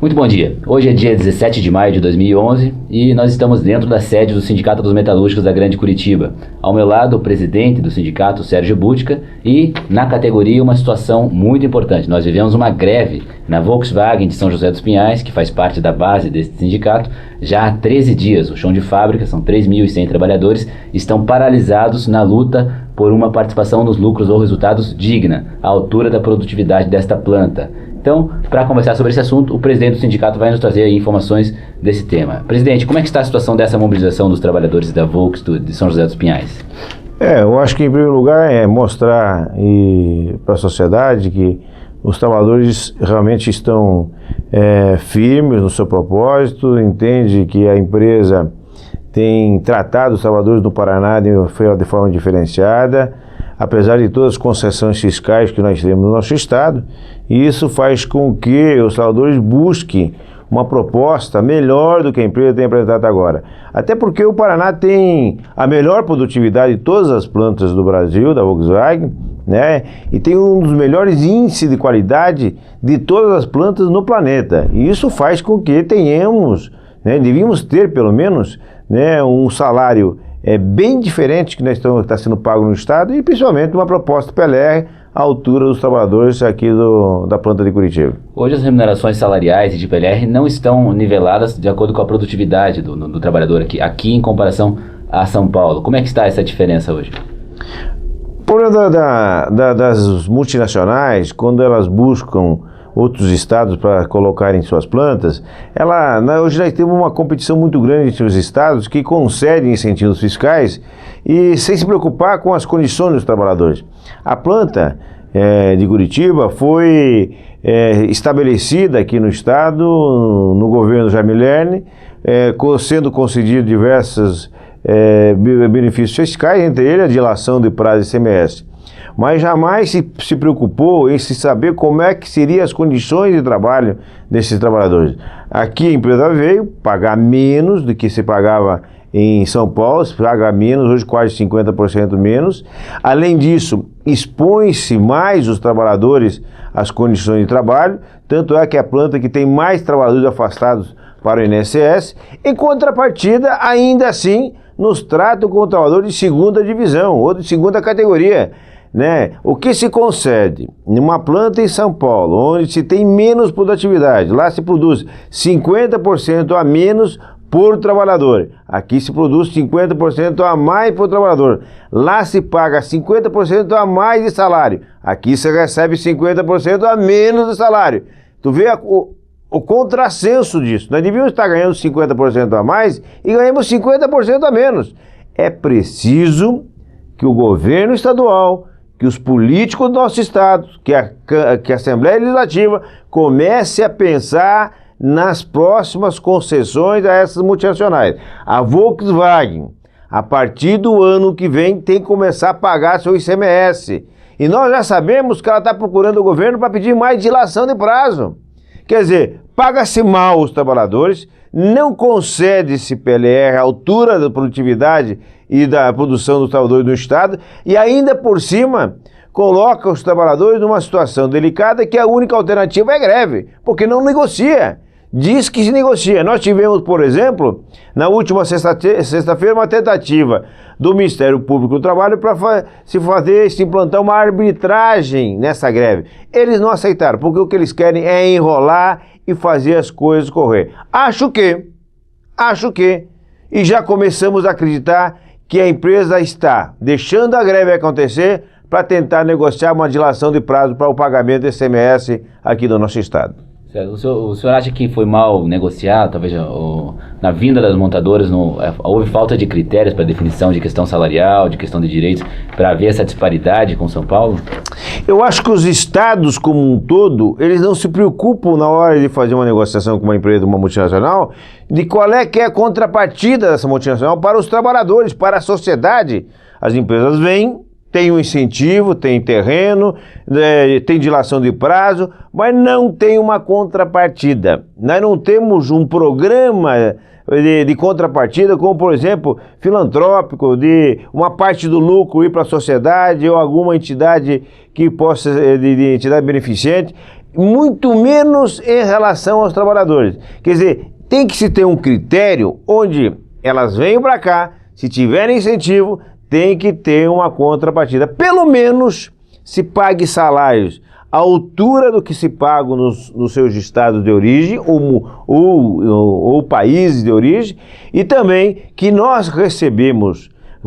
Muito bom dia. Hoje é dia 17 de maio de 2011 e nós estamos dentro da sede do Sindicato dos Metalúrgicos da Grande Curitiba. Ao meu lado, o presidente do sindicato, Sérgio Butka, e na categoria uma situação muito importante. Nós vivemos uma greve na Volkswagen de São José dos Pinhais, que faz parte da base desse sindicato, já há 13 dias. O chão de fábrica, são 3.100 trabalhadores, estão paralisados na luta por uma participação nos lucros ou resultados digna, à altura da produtividade desta planta. Então, para conversar sobre esse assunto, o presidente do sindicato vai nos trazer aí informações desse tema. Presidente, como é que está a situação dessa mobilização dos trabalhadores da Volks de São José dos Pinhais? Eu acho que em primeiro lugar é mostrar para a sociedade que os trabalhadores realmente estão firmes no seu propósito, entende que a empresa tem tratado os trabalhadores do Paraná de forma diferenciada, apesar de todas as concessões fiscais que nós temos no nosso estado, e isso faz com que os trabalhadores busquem uma proposta melhor do que a empresa tem apresentado agora. Até porque o Paraná tem a melhor produtividade de todas as plantas do Brasil, da Volkswagen, né? E tem um dos melhores índices de qualidade de todas as plantas no planeta. E isso faz com que tenhamos, devíamos ter pelo menos, um salário bem diferente que está sendo pago no estado, e principalmente uma proposta PLR à altura dos trabalhadores aqui da planta de Curitiba. Hoje as remunerações salariais e de PLR não estão niveladas de acordo com a produtividade do trabalhador aqui em comparação a São Paulo. Como é que está essa diferença hoje? O problema das multinacionais, quando elas buscam outros estados para colocarem suas plantas, hoje nós temos uma competição muito grande entre os estados que concedem incentivos fiscais e sem se preocupar com as condições dos trabalhadores. A planta de Curitiba foi estabelecida aqui no estado, no governo Jaime Lerner, sendo concedido diversos benefícios fiscais, entre eles a dilação de prazo de ICMS. Mas jamais se preocupou em se saber como é que seriam as condições de trabalho desses trabalhadores. Aqui a empresa veio pagar menos do que se pagava em São Paulo, se paga menos, hoje quase 50% menos. Além disso, expõe-se mais os trabalhadores às condições de trabalho, tanto é que é a planta que tem mais trabalhadores afastados para o INSS. Em contrapartida, ainda assim, nos tratam como trabalhadores de segunda divisão ou de segunda categoria. O que se concede numa planta em São Paulo, onde se tem menos produtividade, lá se produz 50% a menos por trabalhador, aqui se produz 50% a mais por trabalhador, lá se paga 50% a mais de salário, aqui se recebe 50% a menos de salário. Tu vê o contrassenso disso. Nós devíamos estar ganhando 50% a mais e ganhamos 50% a menos. É preciso que o governo estadual, que os políticos do nosso estado, que a Assembleia Legislativa comece a pensar nas próximas concessões a essas multinacionais. A Volkswagen, a partir do ano que vem, tem que começar a pagar seu ICMS. E nós já sabemos que ela está procurando o governo para pedir mais dilação de prazo. Quer dizer, paga-se mal os trabalhadores, não concede-se PLR à altura da produtividade e da produção dos trabalhadores do estado, e ainda por cima coloca os trabalhadores numa situação delicada que a única alternativa é greve, porque não negocia. Diz que se negocia. Nós tivemos, por exemplo, na última sexta-feira, uma tentativa do Ministério Público do Trabalho para se implantar uma arbitragem nessa greve. Eles não aceitaram, porque o que eles querem é enrolar e fazer as coisas correr. Acho que, e já começamos a acreditar que a empresa está deixando a greve acontecer para tentar negociar uma dilação de prazo para o pagamento do ICMS aqui do nosso estado. O senhor acha que foi mal negociado, talvez na vinda das montadoras, houve falta de critérios para definição de questão salarial, de questão de direitos, para haver essa disparidade com São Paulo? Eu acho que os estados como um todo, eles não se preocupam na hora de fazer uma negociação com uma empresa, uma multinacional, de qual é que é a contrapartida dessa multinacional para os trabalhadores, para a sociedade. As empresas vêm, tem um incentivo, tem terreno, tem dilação de prazo, mas não tem uma contrapartida. Nós não temos um programa de contrapartida, como por exemplo, filantrópico, de uma parte do lucro ir para a sociedade ou alguma entidade que possa, de entidade beneficente. muito menos em relação aos trabalhadores. Quer dizer, tem que se ter um critério onde elas venham para cá, se tiverem incentivo, tem que ter uma contrapartida. Pelo menos se pague salários à altura do que se paga nos seus estados de origem ou países de origem, e também que nós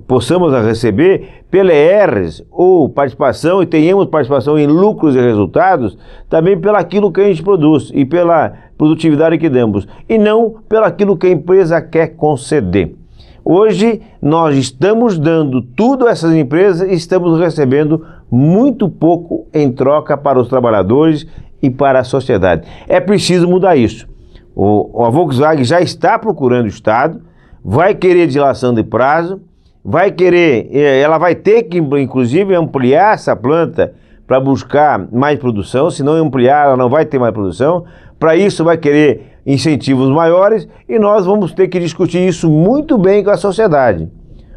possamos receber PLRs ou participação, e tenhamos participação em lucros e resultados também pelaquilo que a gente produz e pela produtividade que damos, e não pelaquilo que a empresa quer conceder. Hoje nós estamos dando tudo a essas empresas e estamos recebendo muito pouco em troca para os trabalhadores e para a sociedade. É preciso mudar isso. A Volkswagen já está procurando o Estado, vai querer dilação de prazo, ela vai ter que, inclusive, ampliar essa planta para buscar mais produção. Se não ampliar, ela não vai ter mais produção. Para isso, vai querer incentivos maiores, e nós vamos ter que discutir isso muito bem com a sociedade.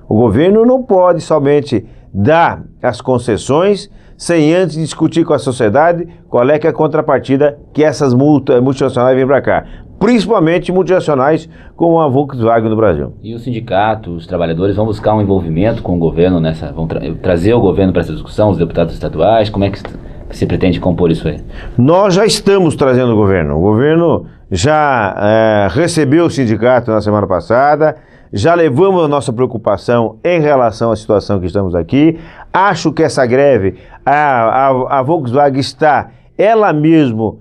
O governo não pode somente dar as concessões sem antes discutir com a sociedade qual é que é a contrapartida que essas multinacionais vêm para cá. Principalmente multinacionais como a Volkswagen no Brasil. E o sindicato, os trabalhadores vão buscar um envolvimento com o governo vão trazer o governo para essa discussão, os deputados estaduais? Como é que se pretende compor isso aí? Nós já estamos trazendo o governo. O governo já recebeu o sindicato na semana passada, já levamos a nossa preocupação em relação à situação que estamos aqui. Acho que essa greve, a Volkswagen está, ela mesma,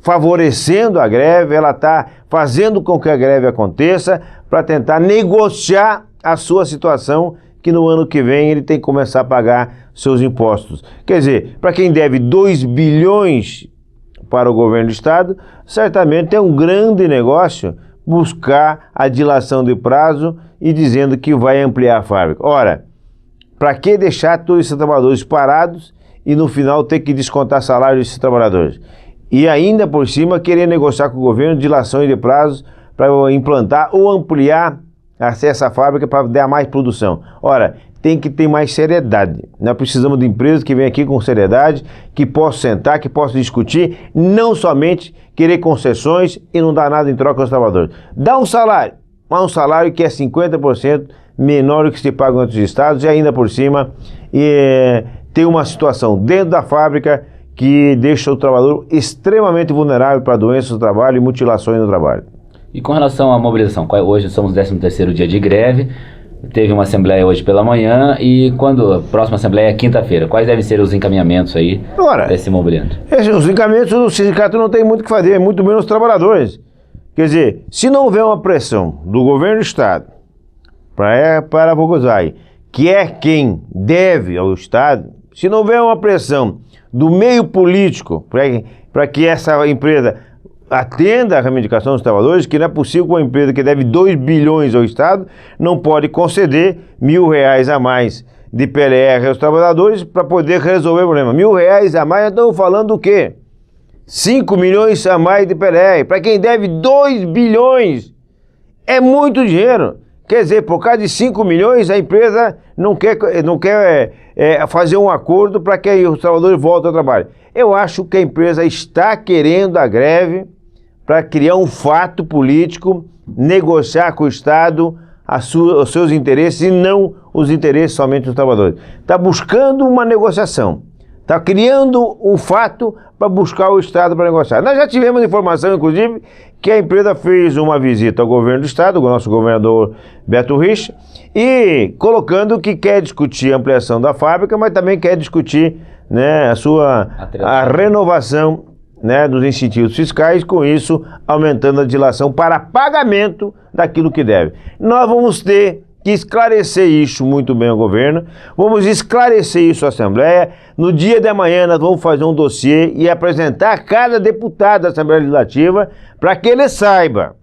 favorecendo a greve, ela está fazendo com que a greve aconteça para tentar negociar a sua situação, que no ano que vem ele tem que começar a pagar seus impostos. Quer dizer, para quem deve 2 bilhões para o governo do Estado, certamente é um grande negócio buscar a dilação de prazo e dizendo que vai ampliar a fábrica. Ora, para que deixar todos esses trabalhadores parados e no final ter que descontar salário desses trabalhadores? E ainda por cima querer negociar com o governo dilações de prazos para implantar ou ampliar essa fábrica para dar mais produção. Ora, tem que ter mais seriedade. Nós precisamos de empresas que venham aqui com seriedade, que possam sentar, que possam discutir, não somente querer concessões e não dar nada em troca aos trabalhadores. Dá um salário, mas um salário que é 50% menor do que se paga em outros estados, e ainda por cima tem uma situação dentro da fábrica que deixa o trabalhador extremamente vulnerável para doenças do trabalho e mutilações no trabalho. E com relação à mobilização, hoje somos no 13º dia de greve, teve uma assembleia hoje pela manhã, e quando a próxima assembleia é quinta-feira, quais devem ser os encaminhamentos aí desse movimento? Os encaminhamentos do sindicato não tem muito o que fazer, muito menos os trabalhadores. Quer dizer, se não houver uma pressão do governo do Estado para a Volkswagen, que é quem deve ao Estado, se não houver uma pressão do meio político para que essa empresa atenda a reivindicação dos trabalhadores, que não é possível que uma empresa que deve 2 bilhões ao Estado não pode conceder R$1.000 a mais de PLR aos trabalhadores para poder resolver o problema. R$1.000 a mais, estamos falando do quê? 5 milhões a mais de PLR, para quem deve 2 bilhões, é muito dinheiro. Quer dizer, por causa de 5 milhões, a empresa não quer fazer um acordo para que os trabalhadores voltem ao trabalho. Eu acho que a empresa está querendo a greve para criar um fato político, negociar com o Estado os seus interesses e não os interesses somente dos trabalhadores. Está buscando uma negociação, está criando um fato para buscar o Estado para negociar. Nós já tivemos informação, inclusive, que a empresa fez uma visita ao governo do Estado, o nosso governador Beto Richa, e colocando que quer discutir a ampliação da fábrica, mas também quer discutir, né, a renovação, né, dos incentivos fiscais, com isso aumentando a dilação para pagamento daquilo que deve. Nós vamos ter que esclarecer isso muito bem ao governo, vamos esclarecer isso à Assembleia. No dia de amanhã nós vamos fazer um dossiê e apresentar a cada deputado da Assembleia Legislativa para que ele saiba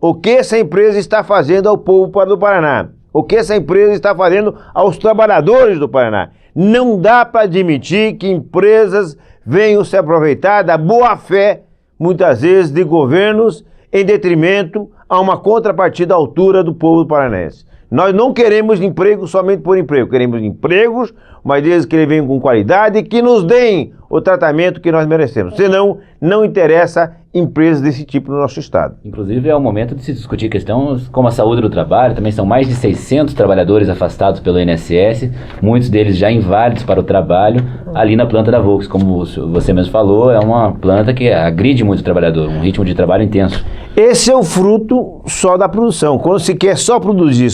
o que essa empresa está fazendo ao povo do Paraná, o que essa empresa está fazendo aos trabalhadores do Paraná. Não dá para admitir que empresas venham se aproveitar da boa-fé, muitas vezes, de governos em detrimento a uma contrapartida à altura do povo paranaense. Nós não queremos emprego somente por emprego, queremos empregos, mas desde que eles venham com qualidade e que nos deem o tratamento que nós merecemos. Senão, não interessa empresas desse tipo no nosso estado. Inclusive é o momento de se discutir questões como a saúde do trabalho. Também são mais de 600 trabalhadores afastados pelo INSS, muitos deles já inválidos para o trabalho, ali na planta da Volks. Como você mesmo falou, é uma planta que agride muito o trabalhador, um ritmo de trabalho intenso. Esse é o fruto só da produção. Quando se quer só produzir,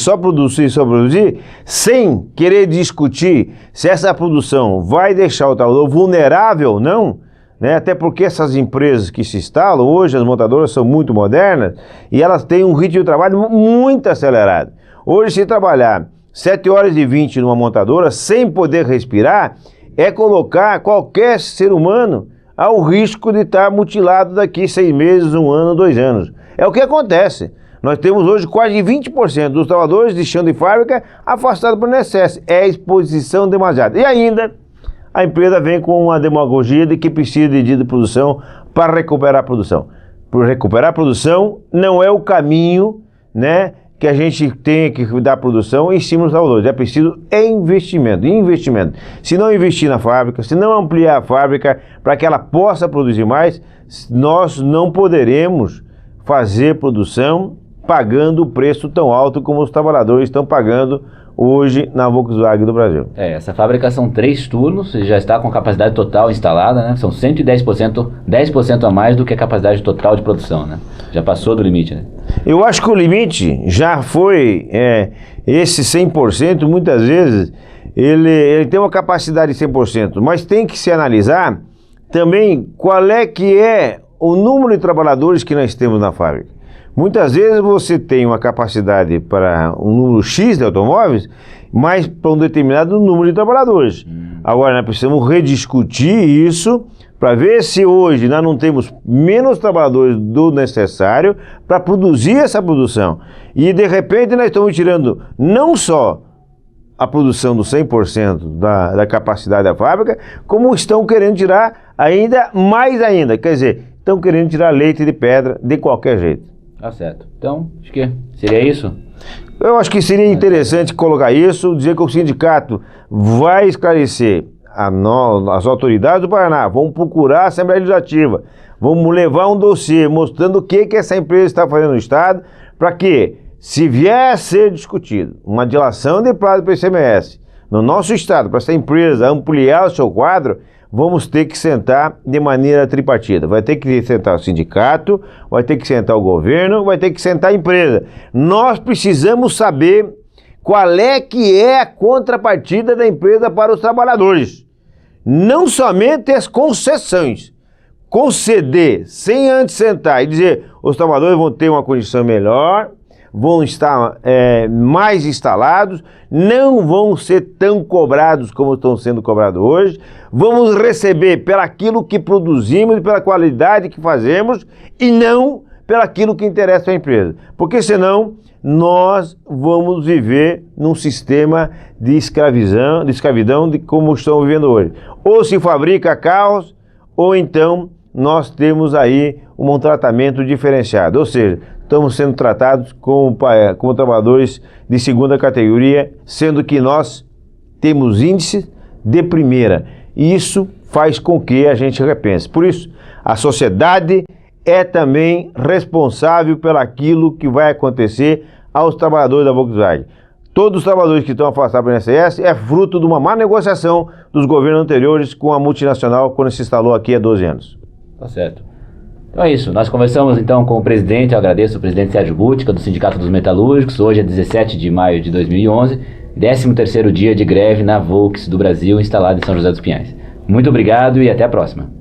sem querer discutir se essa produção vai deixar o trabalhador vulnerável ou não, né? Até porque essas empresas que se instalam, hoje as montadoras são muito modernas e elas têm um ritmo de trabalho muito acelerado. Hoje, se trabalhar 7 horas e 20 numa montadora sem poder respirar, é colocar qualquer ser humano ao risco de estar mutilado daqui 6 meses, 1 ano, 2 anos. É o que acontece. Nós temos hoje quase 20% dos trabalhadores de chão de fábrica afastados por INSS. É exposição demasiada. E ainda, a empresa vem com uma demagogia de que precisa de dia de produção para recuperar a produção. Por recuperar a produção não é o caminho, né, que a gente tem que dar produção em cima dos trabalhadores. É preciso investimento. Se não investir na fábrica, se não ampliar a fábrica para que ela possa produzir mais, nós não poderemos fazer produção pagando o preço tão alto como os trabalhadores estão pagando hoje na Volkswagen do Brasil. Essa fábrica são 3 turnos e já está com capacidade total instalada, né? São 110%, 10% a mais do que a capacidade total de produção, né? Já passou do limite, né? Eu acho que o limite já foi, esse 100%, muitas vezes, ele tem uma capacidade de 100%, mas tem que se analisar também qual é que é o número de trabalhadores que nós temos na fábrica. Muitas vezes você tem uma capacidade para um número X de automóveis, mas para um determinado número de trabalhadores. Agora, nós precisamos rediscutir isso para ver se hoje nós não temos menos trabalhadores do necessário para produzir essa produção. E, de repente, nós estamos tirando não só a produção do 100% da capacidade da fábrica, como estão querendo tirar ainda mais ainda. Quer dizer, estão querendo tirar leite de pedra de qualquer jeito. Tá certo. Então, acho que seria isso? Eu acho que seria interessante colocar isso, dizer que o sindicato vai esclarecer as autoridades do Paraná, vamos procurar a Assembleia Legislativa, vamos levar um dossiê mostrando o que essa empresa está fazendo no Estado, para que, se vier a ser discutido uma dilação de prazo para o ICMS no nosso Estado, para essa empresa ampliar o seu quadro, vamos ter que sentar de maneira tripartida. Vai ter que sentar o sindicato, vai ter que sentar o governo, vai ter que sentar a empresa. Nós precisamos saber qual é que é a contrapartida da empresa para os trabalhadores. Não somente as concessões. Conceder sem antes sentar e dizer os trabalhadores vão ter uma condição melhor, vão estar mais instalados, não vão ser tão cobrados como estão sendo cobrados hoje, vamos receber pelaquilo que produzimos e pela qualidade que fazemos e não pelaquilo que interessa à empresa, porque senão nós vamos viver num sistema de escravidão de como estão vivendo hoje. Ou se fabrica carros, ou então nós temos aí um tratamento diferenciado, ou seja, estamos sendo tratados como trabalhadores de segunda categoria, sendo que nós temos índice de primeira. E isso faz com que a gente repense. Por isso, a sociedade é também responsável pelaquilo que vai acontecer aos trabalhadores da Volkswagen. Todos os trabalhadores que estão afastados do INSS é fruto de uma má negociação dos governos anteriores com a multinacional quando se instalou aqui há 12 anos. Tá certo. Então é isso, nós conversamos então com o presidente, eu agradeço o presidente Sérgio Butka, do Sindicato dos Metalúrgicos. Hoje é 17 de maio de 2011, 13º dia de greve na Volks do Brasil, instalada em São José dos Pinhais. Muito obrigado e até a próxima.